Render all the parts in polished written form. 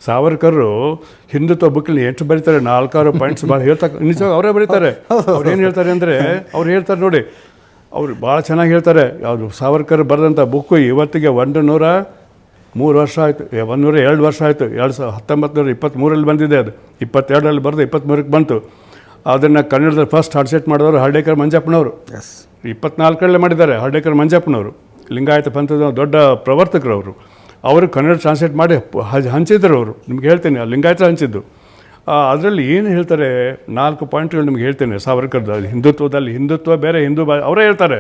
ಸಾವರ್ಕರು ಹಿಂದುತ್ವ ಬುಕ್ಕಲ್ಲಿ ಎಷ್ಟು ಬರೀತಾರೆ 4-6 ಪಾಯಿಂಟ್ಸ್ ಭಾಳ ನಿಜ ಅವರೇ ಬರೀತಾರೆ. ಅವ್ರು ಏನು ಹೇಳ್ತಾರೆ ಅಂದರೆ ಅವ್ರು ಹೇಳ್ತಾರೆ ನೋಡಿ, ಅವ್ರು ಭಾಳ ಚೆನ್ನಾಗಿ ಹೇಳ್ತಾರೆ. ಯಾವುದು ಸಾವರ್ಕರ್ ಬರೆದಂಥ ಬುಕ್ಕು ಇವತ್ತಿಗೆ 103 ವರ್ಷ ಆಯಿತು, 102 ವರ್ಷ ಆಯಿತು. 1923 ಬಂದಿದೆ, ಅದು 22ರಲ್ಲಿ ಬರೆದು 23ಕ್ಕೆ ಬಂತು. ಅದನ್ನು ಕನ್ನಡದಲ್ಲಿ ಫಸ್ಟ್ ಟ್ರಾನ್ಸ್ಲೇಟ್ ಮಾಡಿದವರು ಹರ್ಡೇಕರ್ ಮಂಜಪ್ಪನವರು. 24ರಲ್ಲೇ ಮಾಡಿದ್ದಾರೆ ಹರ್ಡೇಕರ್ ಮಂಜಪ್ಪನವರು. ಲಿಂಗಾಯತ ಪಂಥದ ದೊಡ್ಡ ಪ್ರವರ್ತಕರು ಅವರು ಕನ್ನಡ ಟ್ರಾನ್ಸ್ಲೇಟ್ ಮಾಡಿ ಹಂಚಿದ್ರು. ಅವರು ನಿಮ್ಗೆ ಹೇಳ್ತೇನೆ, ಲಿಂಗಾಯತ ಹಂಚಿದ್ದು. ಅದರಲ್ಲಿ ಏನು ಹೇಳ್ತಾರೆ 4 ಪಾಯಿಂಟ್ಗಳು ನಿಮ್ಗೆ ಹೇಳ್ತೇನೆ. ಸಾವರ್ಕರ್ದಲ್ಲಿ ಹಿಂದುತ್ವ ಬೇರೆ, ಅವರೇ ಹೇಳ್ತಾರೆ.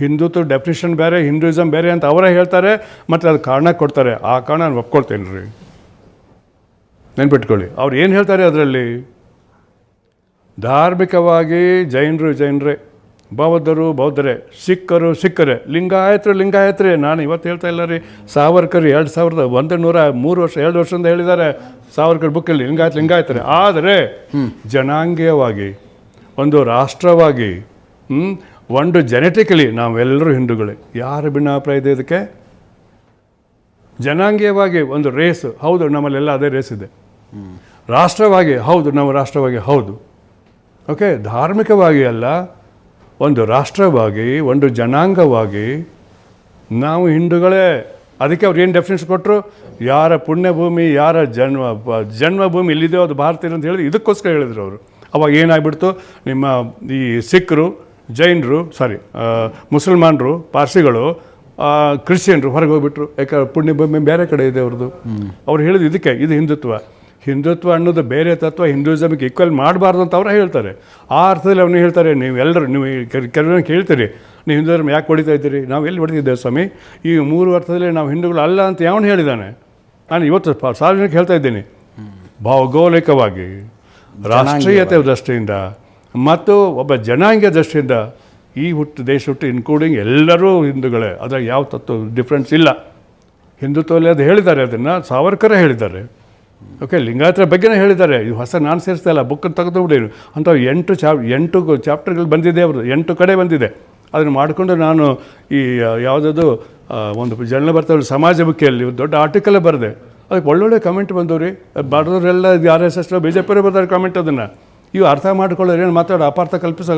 ಹಿಂದುತ್ವ ಡೆಫಿನಿಷನ್ ಬೇರೆ, ಹಿಂದೂಯಿಸಮ್ ಬೇರೆ ಅಂತ ಅವರೇ ಹೇಳ್ತಾರೆ. ಮತ್ತು ಅದು ಕಾರಣ ಕೊಡ್ತಾರೆ. ಆ ಕಾರಣ ನಾನು ಒಪ್ಕೊಳ್ತೇನೆ ರೀ, ನೆನ್ಪಿಟ್ಕೊಳ್ಳಿ. ಅವ್ರು ಏನು ಹೇಳ್ತಾರೆ ಅದರಲ್ಲಿ, ಧಾರ್ಮಿಕವಾಗಿ ಜೈನರೇ, ಬೌದ್ಧರೇ, ಸಿಕ್ಕರೇ, ಲಿಂಗಾಯತರೇ. ನಾನು ಇವತ್ತು ಹೇಳ್ತಾ ಇಲ್ಲ ರೀ, ಸಾವರ್ಕರ್ 2103 ವರ್ಷ 2 ವರ್ಷದಿಂದ ಹೇಳಿದ್ದಾರೆ ಸಾವರ್ಕರ್ ಬುಕ್ಕಲ್ಲಿ ಲಿಂಗಾಯತರೇ. ಆದರೆ ಜನಾಂಗೀಯವಾಗಿ, ಒಂದು ರಾಷ್ಟ್ರವಾಗಿ, ಒಂದು ಜೆನೆಟಿಕಲಿ ನಾವೆಲ್ಲರೂ ಹಿಂದೂಗಳೇ. ಯಾರ ಭಿನ್ನಾಭಿಪ್ರಾಯ ಇದೆ ಇದಕ್ಕೆ? ಜನಾಂಗೀಯವಾಗಿ ಒಂದು ರೇಸ್, ಹೌದು ನಮ್ಮಲ್ಲೆಲ್ಲ ಅದೇ ರೇಸ್ ಇದೆ. ರಾಷ್ಟ್ರವಾಗಿ, ಹೌದು ನಾವು ರಾಷ್ಟ್ರವಾಗಿ, ಹೌದು. ಓಕೆ, ಧಾರ್ಮಿಕವಾಗಿ ಅಲ್ಲ, ಒಂದು ರಾಷ್ಟ್ರವಾಗಿ, ಒಂದು ಜನಾಂಗವಾಗಿ ನಾವು ಹಿಂದೂಗಳೇ. ಅದಕ್ಕೆ ಅವ್ರು ಏನು ಡೆಫಿನೆನ್ಸ್ ಕೊಟ್ಟರು, ಯಾರ ಪುಣ್ಯಭೂಮಿ, ಯಾರ ಜನ್ಮಭೂಮಿ ಇಲ್ಲಿದೆಯೋ ಅದು ಭಾರತೀಯ ಅಂತ ಹೇಳಿದ್ರು. ಇದಕ್ಕೋಸ್ಕರ ಹೇಳಿದ್ರು ಅವರು. ಅವಾಗ ಏನಾಗ್ಬಿಡ್ತು, ನಿಮ್ಮ ಈ ಸಿಖ್ರು, ಜೈನರು, ಮುಸಲ್ಮಾನರು, ಪಾರ್ಸಿಗಳು, ಕ್ರಿಶ್ಚಿಯನ್ರು ಹೊರಗೆ ಹೋಗ್ಬಿಟ್ರು. ಯಾಕೆ ಪುಣ್ಯಭೂಮಿ ಬೇರೆ ಕಡೆ ಇದೆ ಅವ್ರದ್ದು. ಅವ್ರು ಹೇಳಿದ್ರು ಇದಕ್ಕೆ, ಇದು ಹಿಂದುತ್ವ ಅನ್ನೋದು ಬೇರೆ ತತ್ವ, ಹಿಂದೂಯಿಸಮ್ಗೆ ಈಕ್ವಲ್ ಮಾಡಬಾರ್ದು ಅಂತ ಅವರೇ ಹೇಳ್ತಾರೆ. ಆ ಅರ್ಥದಲ್ಲಿ ಅವನು ಹೇಳ್ತಾರೆ, ನೀವು ಕೆಲವನ್ನ ಕೇಳ್ತೀರಿ, ನೀವು ಹಿಂದೂ ಧರ್ಮ ಯಾಕೆ ಹೊಡಿತಾ ಇದ್ದೀರಿ? ನಾವು ಎಲ್ಲಿ ಹೊಡಿತಿದ್ದೇವೆ ಸ್ವಾಮಿ? ಈ 3 ಅರ್ಥದಲ್ಲಿ ನಾವು ಹಿಂದೂಗಳು ಅಲ್ಲ ಅಂತ ಯಾವನು ಹೇಳಿದ್ದಾನೆ? ನಾನು ಇವತ್ತು ಸಾರ್ವಜನಿಕ ಹೇಳ್ತಾ ಇದ್ದೀನಿ. ಭೌಗೋಳಿಕವಾಗಿ, ರಾಷ್ಟ್ರೀಯತೆ ದೃಷ್ಟಿಯಿಂದ ಮತ್ತು ಒಬ್ಬ ಜನಾಂಗೀಯ ದೃಷ್ಟಿಯಿಂದ ಈ ದೇಶ ಹುಟ್ಟು ಇನ್ಕ್ಲೂಡಿಂಗ್ ಎಲ್ಲರೂ ಹಿಂದೂಗಳೇ. ಅದ್ರಾಗ ಯಾವ ತತ್ವ ಡಿಫ್ರೆನ್ಸ್ ಇಲ್ಲ. ಹಿಂದುತ್ವದಲ್ಲಿ ಅದು ಹೇಳಿದ್ದಾರೆ, ಅದನ್ನು ಸಾವರ್ಕರೇ ಹೇಳಿದ್ದಾರೆ. ಓಕೆ, ಲಿಂಗಾಯತರ ಬಗ್ಗೆನೇ ಹೇಳಿದ್ದಾರೆ. ಇದು ಹೊಸ ನಾನು ಸೇರಿಸ್ತಾ ಇಲ್ಲ, ಬುಕ್ಕನ್ನು ತೆಗೆದು ಬಿಡಿ ಅಂತ. 8 ಚಾಪ್ಟರ್ಗಳು ಬಂದಿದೆ, ಅವ್ರದ್ದು 8 ಕಡೆ ಬಂದಿದೆ. ಅದನ್ನು ಮಾಡಿಕೊಂಡು ನಾನು ಈ ಯಾವುದಾದ್ರು ಒಂದು ಜನ ಬರ್ತಾರೆ ಸಮಾಜ ಬುಕ್ಕಿಯಲ್ಲಿ ದೊಡ್ಡ ಆರ್ಟಿಕಲೇ ಬರೆದೆ. ಅದಕ್ಕೆ ಒಳ್ಳೊಳ್ಳೆ ಕಮೆಂಟ್ ಬಂದವ್ರಿ. ಬರೆದವರೆಲ್ಲ RSS BJP ಬರ್ತಾರೆ ಕಮೆಂಟ್. ಅದನ್ನು ಇವು ಅರ್ಥ ಮಾಡ್ಕೊಳ್ಳೋರು ಏನು ಮಾತಾಡೋ ಅಪಾರ್ಥ ಕಲ್ಪಿಸೋ